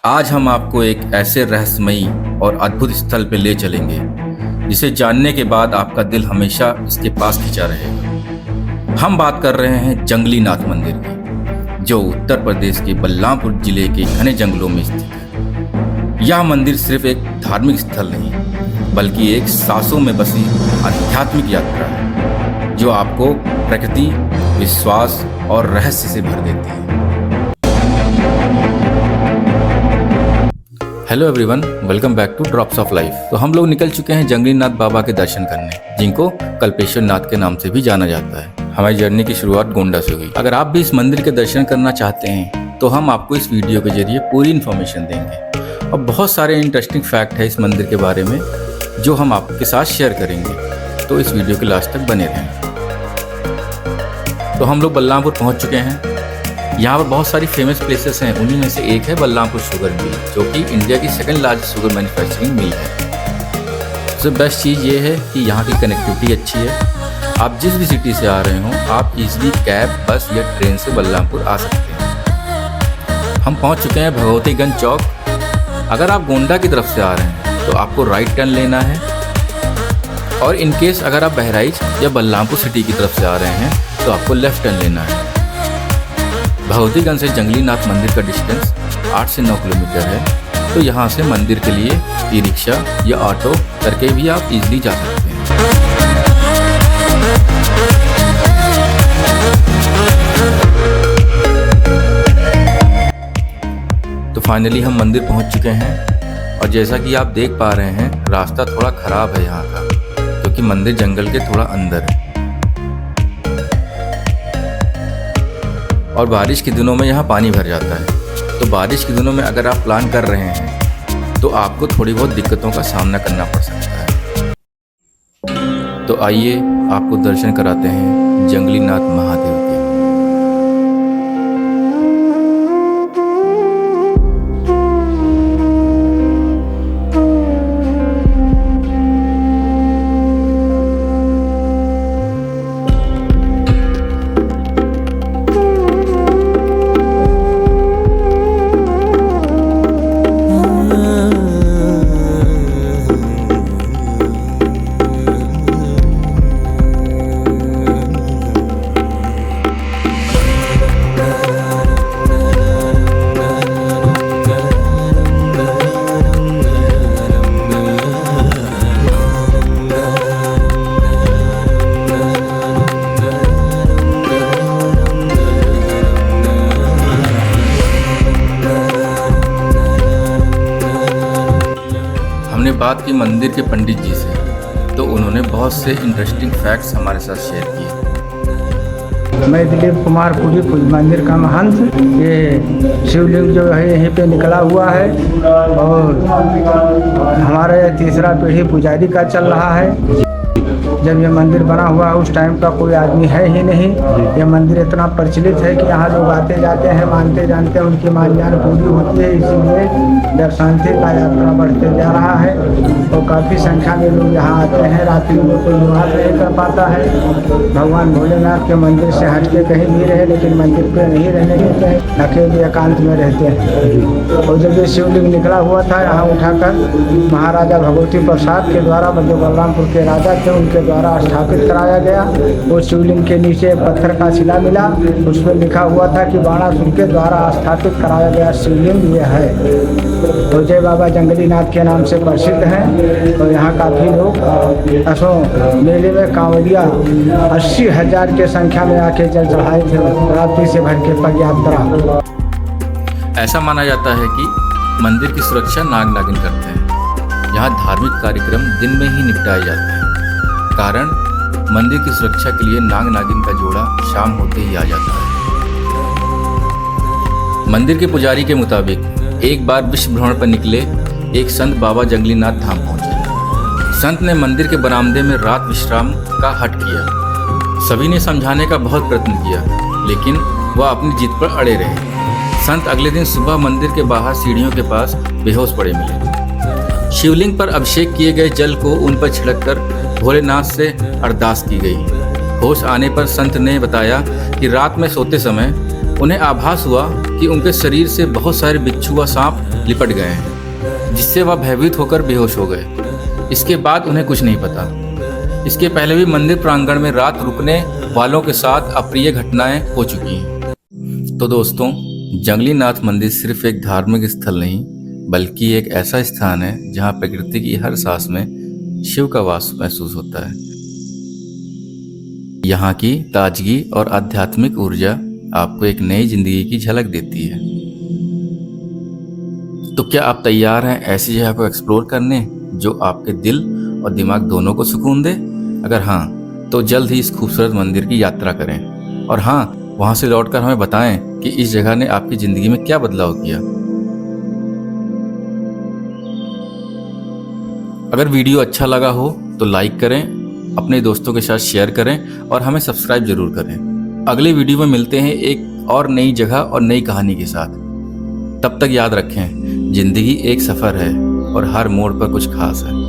आज हम आपको एक ऐसे रहस्यमयी और अद्भुत स्थल पे ले चलेंगे जिसे जानने के बाद आपका दिल हमेशा इसके पास खिंचा रहेगा। हम बात कर रहे हैं जंगली नाथ मंदिर की, जो उत्तर प्रदेश के बलरामपुर जिले के घने जंगलों में स्थित है। यह मंदिर सिर्फ एक धार्मिक स्थल नहीं, बल्कि एक सांसों में बसी आध्यात्मिक यात्रा है, जो आपको प्रकृति, विश्वास और रहस्य से भर देती है। Hello everyone, welcome back two drops of life. तो हम लोग निकल चुके हैं जंगली नाथ बाबा के दर्शन करने, जिनको कल्पेश्वर नाथ के नाम से भी जाना जाता है। हमारी जर्नी की शुरुआत गोंडा से हुई। अगर आप भी इस मंदिर के दर्शन करना चाहते हैं तो हम आपको इस वीडियो के जरिए पूरी इन्फॉर्मेशन देंगे और बहुत सारे इंटरेस्टिंग फैक्ट है इस मंदिर के बारे में जो हम आपके साथ शेयर करेंगे। तो इस वीडियो के लास्ट तक बने रहें। तो हम लोग बलरामपुर पहुँच चुके हैं। यहाँ पर बहुत सारी फेमस प्लेसेस हैं, उन्हीं में से एक है बलरामपुर शुगर मिल, जो कि इंडिया की सेकंड लार्जेस्ट शुगर मैन्युफैक्चरिंग मिल है। सबसे बेस्ट चीज़ ये है कि यहाँ की कनेक्टिविटी अच्छी है। आप जिस भी सिटी से आ रहे हो, आप इजीली कैब, बस या ट्रेन से बलरामपुर आ सकते हैं। हम पहुँच चुके हैं भगवतीगंज चौक। अगर आप गोंडा की तरफ से आ रहे हैं तो आपको राइट टर्न लेना है, और इनकेस अगर आप बहराइच या बलरामपुर सिटी की तरफ से आ रहे हैं तो आपको लेफ्ट टर्न लेना है। भगवतीगंज से जंगली नाथ मंदिर का डिस्टेंस 8 से 9 किलोमीटर है। तो यहाँ से मंदिर के लिए ई रिक्शा या ऑटो करके भी आप इजीली जा सकते हैं। तो फाइनली हम मंदिर पहुँच चुके हैं, और जैसा कि आप देख पा रहे हैं, रास्ता थोड़ा खराब है यहाँ का, क्योंकि मंदिर जंगल के थोड़ा अंदर है और बारिश के दिनों में यहाँ पानी भर जाता है। तो बारिश के दिनों में अगर आप प्लान कर रहे हैं तो आपको थोड़ी बहुत दिक्कतों का सामना करना पड़ सकता है। तो आइए आपको दर्शन कराते हैं जंगली नाथ महादेव के। हमने बात की मंदिर के पंडित जी से, तो उन्होंने बहुत से इंटरेस्टिंग फैक्ट्स हमारे साथ शेयर किए। मैं दिलीप कुमार पुरी मंदिर का महंत। ये शिवलिंग जो है यहीं पे निकला हुआ है, और हमारा यह तीसरा पीढ़ी पुजारी का चल रहा है। जब ये मंदिर बना हुआ है उस टाइम का कोई आदमी है ही नहीं। ये मंदिर इतना प्रचलित है कि यहाँ लोग आते जाते हैं, मानते जानते हैं, उनकी मान्यता पूरी होती है। इसीलिए जब शांति का यात्रा बढ़ते जा रहा है तो काफ़ी संख्या में लोग यहाँ आते हैं। रात्रि में कोई निवास नहीं कर पाता है। भगवान भोलेनाथ के मंदिर से हट के कहीं भी रहे, लेकिन मंदिर पे नहीं रहने देते हैं, अकेले एकांत में रहते हैं। और जब ये शिवलिंग निकला हुआ था, यहाँ उठाकर महाराजा भगवती प्रसाद के द्वारा, जो बलरामपुर के राजा थे, उनके द्वारा स्थापित कराया गया। वो शिवलिंग के नीचे पत्थर का शिला मिला, उसमें लिखा हुआ था कि बाणासुर के द्वारा स्थापित कराया गया शिवलिंग ये है। तो जय बाबा जंगली नाथ के नाम से प्रसिद्ध हैं। तो यहाँ काफ़ी लोग असो मेले में कांवड़िया 80,000 के संख्या में आके जल चढ़ाए थे, रात्रि से भर के पग यात्रा। ऐसा माना जाता है कि मंदिर की सुरक्षा नाग नागिन करते हैं। यहाँ धार्मिक कार्यक्रम दिन में ही निपटाए जाते हैं, कारण मंदिर की सुरक्षा के लिए नाग नागिन का जोड़ा शाम होते ही आ जाता है। मंदिर के पुजारी के मुताबिक एक बार विश्व भ्रमण पर निकले एक संत बाबा जंगली नाथ धाम पहुंचे। संत ने मंदिर के बरामदे में रात विश्राम का हट किया। सभी ने समझाने का बहुत प्रयत्न किया, लेकिन वह अपनी जिद पर अड़े रहे। संत अगले दिन सुबह मंदिर के बाहर सीढ़ियों के पास बेहोश पड़े मिले। शिवलिंग पर अभिषेक किए गए जल को उन पर छिड़ककर भोलेनाथ से अरदास की गई। होश आने पर संत ने बताया कि रात में सोते समय उन्हें आभास हुआ कि उनके शरीर से बहुत सारे बिच्छू व सांप लिपट गए हैं, जिससे वह भयभीत होकर बेहोश हो गए। इसके बाद उन्हें कुछ नहीं पता। इसके पहले भी मंदिर प्रांगण में रात रुकने वालों के साथ अप्रिय घटनाएं हो चुकी हैं। तो दोस्तों, जंगली नाथ मंदिर सिर्फ एक धार्मिक स्थल नहीं, बल्कि एक ऐसा स्थान है जहां प्रकृति की हर सांस में शिव का वास महसूस होता है। यहाँ की ताजगी और आध्यात्मिक ऊर्जा आपको एक नई जिंदगी की झलक देती है। तो क्या आप तैयार हैं ऐसी जगह को एक्सप्लोर करने जो आपके दिल और दिमाग दोनों को सुकून दे? अगर हाँ, तो जल्द ही इस खूबसूरत मंदिर की यात्रा करें और हाँ, वहां से लौटकर हमें बताएं कि इस जगह ने आपकी जिंदगी में क्या बदलाव किया। अगर वीडियो अच्छा लगा हो तो लाइक करें, अपने दोस्तों के साथ शेयर करें और हमें सब्सक्राइब जरूर करें। अगले वीडियो में मिलते हैं एक और नई जगह और नई कहानी के साथ। तब तक याद रखें, जिंदगी एक सफ़र है और हर मोड़ पर कुछ खास है।